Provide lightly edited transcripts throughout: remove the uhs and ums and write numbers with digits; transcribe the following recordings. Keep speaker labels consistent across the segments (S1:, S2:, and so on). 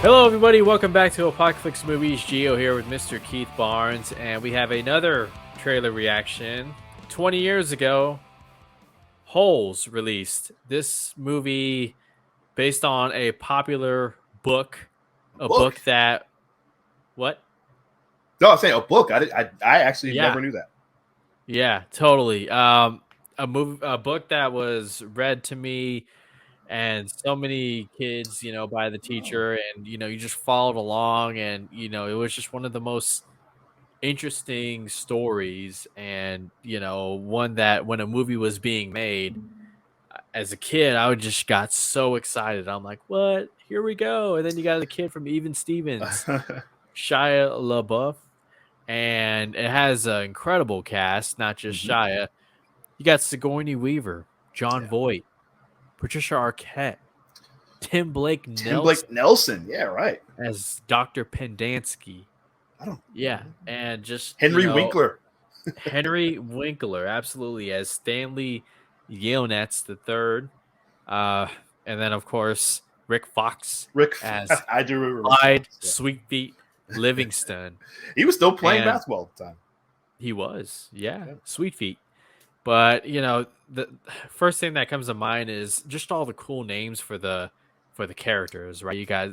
S1: Hello, everybody. Welcome back to Apocalypse Movies. Geo here with Mr. Keith Barnes, and we have another trailer reaction. 20 years ago, Holes released. This movie based on a popular book, a book that what?
S2: No, I'm saying a book. I actually
S1: Yeah,
S2: never knew that.
S1: yeah, totally. A book that was read to me and so many kids, by the
S2: Oh.
S1: teacher, and you just followed along, and it was just one of the most interesting stories, and one that when a movie was being made, as a kid I would just got so excited. I'm like, what, here we go. And then you got the kid from Even Stevens, Shia LaBeouf, and it has an incredible cast, not just
S2: hmm
S1: Shia. You got Sigourney Weaver, John
S2: Yeah.
S1: Voight, Patricia Arquette, Tim Blake
S2: Tim
S1: Nelson
S2: Blake Nelson. Yeah, right.
S1: as Dr. Pendansky.
S2: I don't.
S1: Yeah, and just
S2: Henry Winkler.
S1: Henry Winkler, absolutely, as Stanley Yelnats the third, and then of course Rick Fox
S2: Rick.
S1: as
S2: I do remember.
S1: Clyde
S2: Yeah.
S1: Sweetfeet Livingston.
S2: He was still playing
S1: And
S2: basketball at the time.
S1: he was, yeah,
S2: Yeah.
S1: Sweet Feet. But the first thing that comes to mind is just all the cool names for the characters, right? You got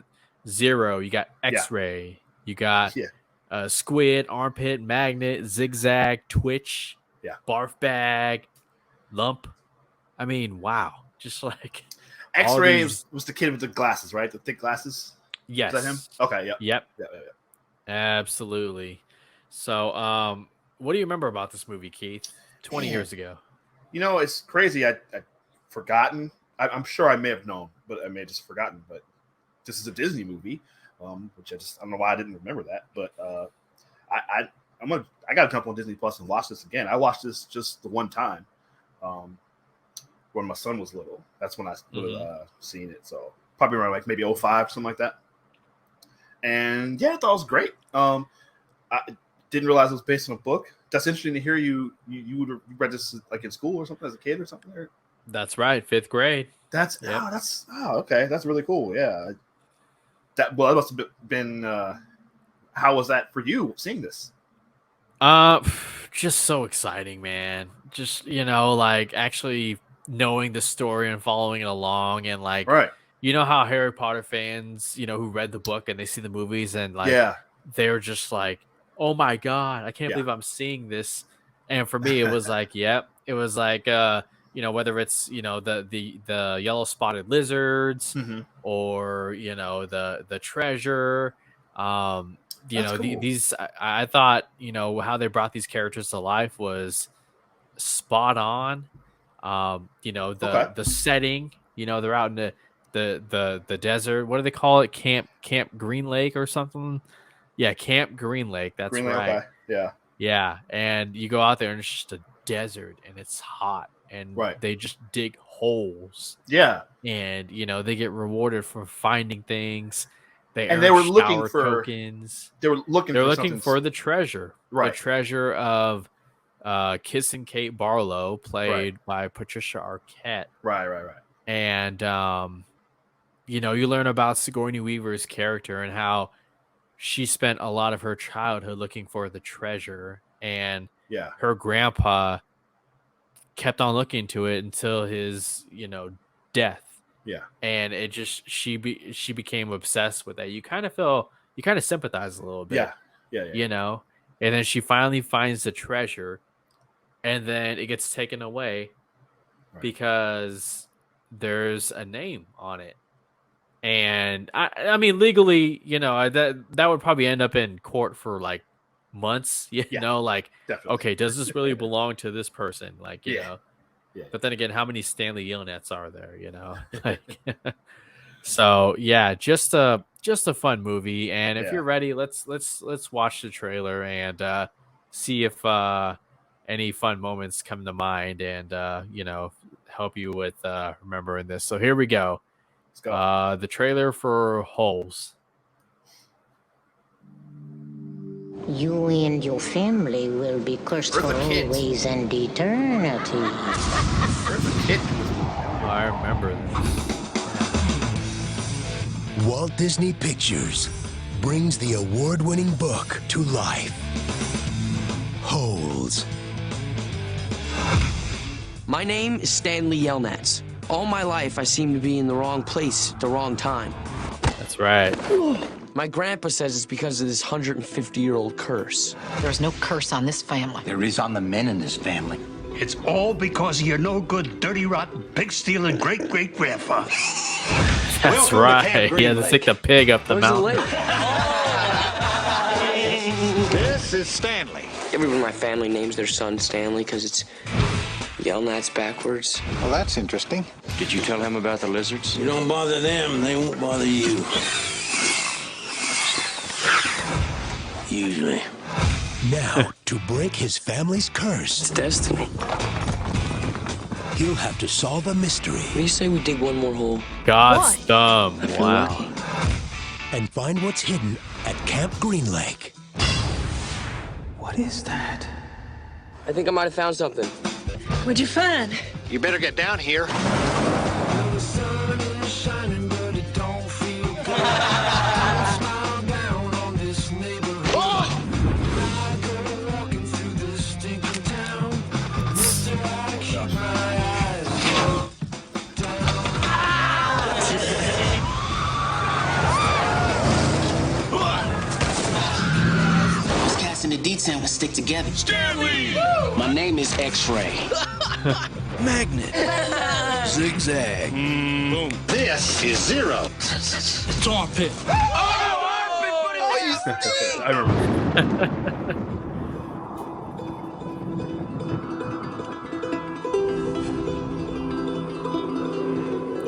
S1: Zero, you got X-Ray, you got
S2: Yeah.
S1: Squid, Armpit, Magnet, Zigzag, Twitch,
S2: Yeah.
S1: Barf Bag, Lump. I mean, wow. Just like
S2: X-Ray was the kid with the glasses, right? The thick glasses.
S1: Yes.
S2: Is that him? Okay. Yeah.
S1: Yep.
S2: Yeah.
S1: Absolutely. So, what do you remember about this movie, Keith? 20
S2: Man.
S1: years ago.
S2: You know, it's crazy. I'd forgotten. I'm sure I may have known, but I may have just forgotten. But this is a Disney movie, which I don't know why I didn't remember that. But I got to jump on Disney Plus and watch this again. I watched this just the one time, when my son was little. That's when I seen it. So probably around like maybe 05, something like that. And yeah, I thought it was great. I didn't realize it was based on a book. That's interesting to hear. You read this like in school or something as a kid or something.
S1: That's right, 5th grade.
S2: That's okay. That's really cool. Yeah. That must have been. How was that for you seeing this?
S1: Just so exciting, man. Just like actually knowing the story and following it along, and like,
S2: Right.
S1: How Harry Potter fans, who read the book and they see the movies and like, they're just like, oh my god, I can't believe I'm seeing this. And for me, it was like, yep, it was like, whether it's the yellow spotted lizards, or the treasure, cool. These I thought how they brought these characters to life was spot on. The setting, they're out in the desert. What do they call it? Camp Green Lake or something? Yeah, Camp Green Lake. That's
S2: Green Lake,
S1: right.
S2: okay. Yeah.
S1: Yeah, and you go out there and it's just a desert and it's hot, and they just dig holes.
S2: Yeah.
S1: And they get rewarded for finding things.
S2: They were looking for
S1: tokens.
S2: They were looking
S1: for the treasure.
S2: Right.
S1: The treasure of Kissing Kate Barlow, played by Patricia Arquette.
S2: Right.
S1: And you learn about Sigourney Weaver's character and how she spent a lot of her childhood looking for the treasure, and her grandpa kept on looking to it until his death.
S2: Yeah.
S1: And it just she became obsessed with that. You kind of sympathize a little bit.
S2: Yeah.
S1: And then she finally finds the treasure, and then it gets taken away because there's a name on it. And I mean, legally, that would probably end up in court for like months, like,
S2: definitely.
S1: Okay, does this really belong to this person? Like, you know,
S2: Yeah.
S1: But then again, how many Stanley Yelnats are there, like, so yeah, just a fun movie. And if you're ready, let's watch the trailer and see if any fun moments come to mind, and help you with remembering this. So here we go.
S2: Let's go.
S1: The trailer for Holes.
S3: You and your family will be cursed for always and eternity.
S1: I remember this.
S4: Walt Disney Pictures brings the award-winning book to life. Holes.
S5: My name is Stanley Yelnats. All my life, I seem to be in the wrong place at the wrong time.
S1: That's right.
S5: My grandpa says it's because of this 150-year-old curse.
S6: There's no curse on this family.
S7: There is on the men in this family.
S8: It's all because of your no-good, dirty, rotten, pig-stealing great-great-grandfather.
S1: That's right. He had to stick the pig up the mountain.
S8: This is Stanley.
S5: Everyone in my family names their son Stanley because it's Yelnats backwards.
S7: Well, that's interesting.
S5: Did you tell him about the lizards?
S9: You don't bother them, they won't bother you. Usually.
S4: Now, to break his family's curse,
S5: It's destiny.
S4: he'll have to solve a mystery
S5: What do you say we dig one more hole?
S1: God's thumb.
S5: feel
S1: Wow.
S5: lucky.
S4: and find what's hidden at Camp Green Lake.
S7: What is that?
S5: I think I might have found something.
S6: What'd you find?
S7: You better get down here.
S9: Those cats in the D-10 will stick together. Stanley! My name is X-Ray.
S4: Magnet. Zigzag.
S8: Boom. This is Zero.
S9: It's armpit.
S2: I remember.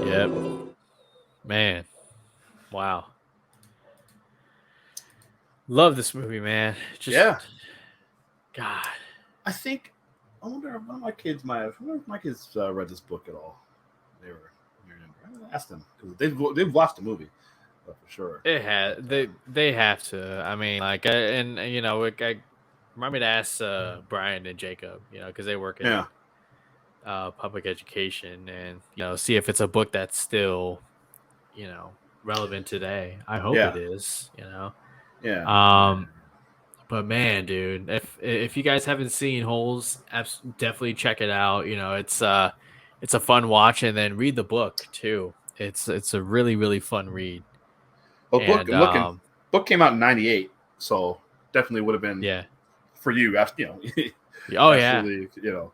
S1: Yep. Man. Wow. Love this movie, man. Just,
S2: Yeah.
S1: God.
S2: I think. I wonder if one of my kids might have. I wonder if my kids read this book at all. They were younger. I'm gonna ask them because they've watched the movie, for sure.
S1: It had they have to. I mean, like, and you know, I remind me to ask Brian and Jacob, you know, because they work in public education, and you know, see if it's a book that's still, you know, relevant today. I hope it is. You know.
S2: Yeah.
S1: But man, dude, if you guys haven't seen Holes, definitely check it out. You know, it's a fun watch, and then read the book too. It's a really, really fun read.
S2: Well, book came out in '98, so definitely would have been for you. You know.
S1: Oh yeah.
S2: You know,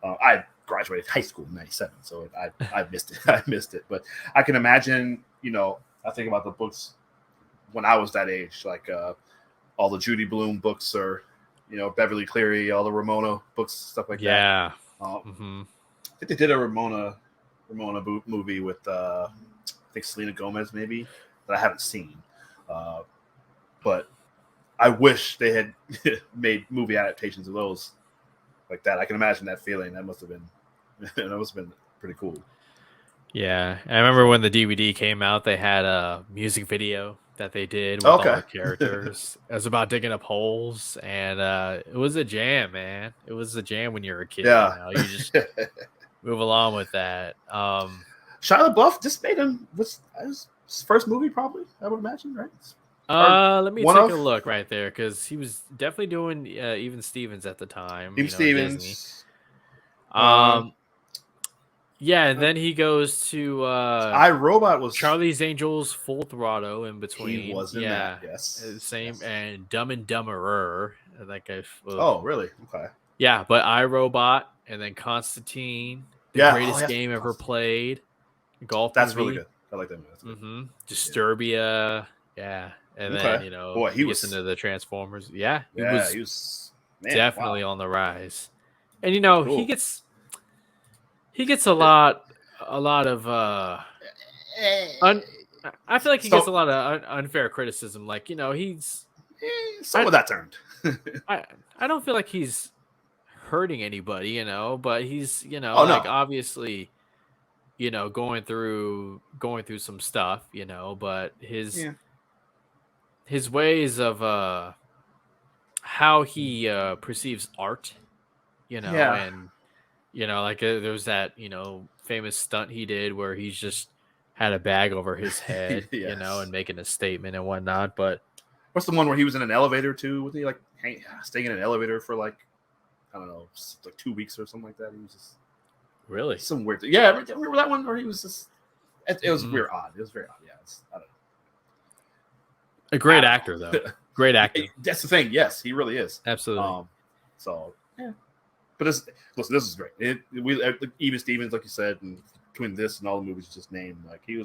S2: I graduated high school in '97, so I missed it. I missed it, but I can imagine. You know, I think about the books when I was that age, like all the Judy Blume books, or you know, Beverly Cleary, all the Ramona books, stuff like that.
S1: Yeah.
S2: I think they did a Ramona movie with I think Selena Gomez maybe that I haven't seen, but I wish they had made movie adaptations of those like that. I can imagine that feeling. That must have been pretty cool.
S1: Yeah, I remember when the DVD came out, they had a music video that they did with all the characters. It was about digging up holes, and it was a jam, man. It was a jam when you were a kid.
S2: Yeah,
S1: you know? You just move along with that.
S2: Shia LaBeouf just made his first movie, probably. I would imagine, right?
S1: Let me take a look right there, because he was definitely doing Even Stevens at the time.
S2: Even Stevens.
S1: Yeah, and then he goes to
S2: iRobot was
S1: Charlie's Angels, Full Throttle in between.
S2: He was in that, yes.
S1: Same, and Dumb and Dumberer. That guy.
S2: Oh, really? Okay.
S1: Yeah, but iRobot, and then Constantine, the greatest game ever played. Golf.
S2: That's
S1: movie.
S2: really good. I like that movie.
S1: Disturbia. Yeah. And then, you know,
S2: he
S1: gets into the Transformers. Yeah.
S2: He was
S1: definitely on the rise. And, you know, he gets a lot of I feel like he gets a lot of unfair criticism. Like, you know, he's
S2: some of that turned.
S1: I don't feel like he's hurting anybody, you know, but he's, you know, obviously, you know, going through some stuff, you know, but his ways of how he perceives art, you know, and you know, like there's that, you know, famous stunt he did where he's just had a bag over his head,
S2: Yes.
S1: you know, and making a statement and whatnot. But
S2: what's the one where he was in an elevator too? Was he like staying in an elevator for like, I don't know, like 2 weeks or something like that? He was just
S1: really
S2: some weird thing. Yeah, remember that one where he was just. It was weird, odd. It was very odd. Yeah, I don't know.
S1: A great actor, though. Great actor.
S2: That's the thing. Yes, he really is.
S1: Absolutely.
S2: So yeah, but this is great. Even Stevens, like you said, and between this and all the movies you just named, like he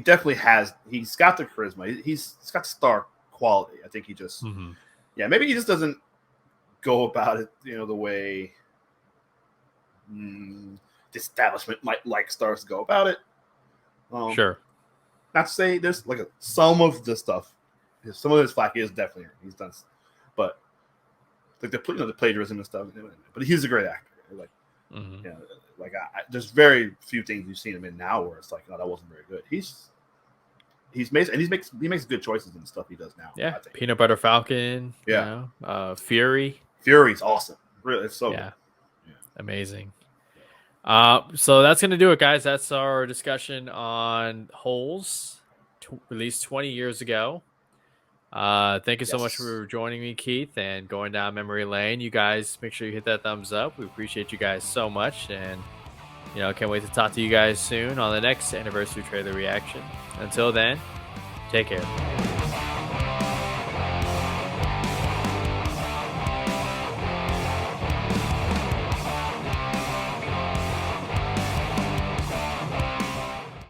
S2: definitely has. He's got the charisma. He's got the star quality. I think he just, yeah, maybe he just doesn't go about it, you know, the way the establishment might like stars to go about it.
S1: Sure.
S2: Not to say there's like some of the stuff, some of his flack is definitely he's done, but like the plagiarism and stuff. But he's a great actor. Like, yeah, like there's very few things you've seen him in now where it's like, no, that wasn't very good. He makes good choices in the stuff he does now.
S1: Yeah,
S2: I think.
S1: Peanut Butter Falcon.
S2: Yeah,
S1: you know, Fury.
S2: Fury's awesome. Really, it's so good.
S1: Amazing. So that's going to do it, guys. That's our discussion on Holes, released 20 years ago. Thank you so much for joining me, Keith, and going down memory lane. You guys, make sure you hit that thumbs up. We appreciate you guys so much, and you know, can't wait to talk to you guys soon on the next anniversary trailer reaction. Until then, take care.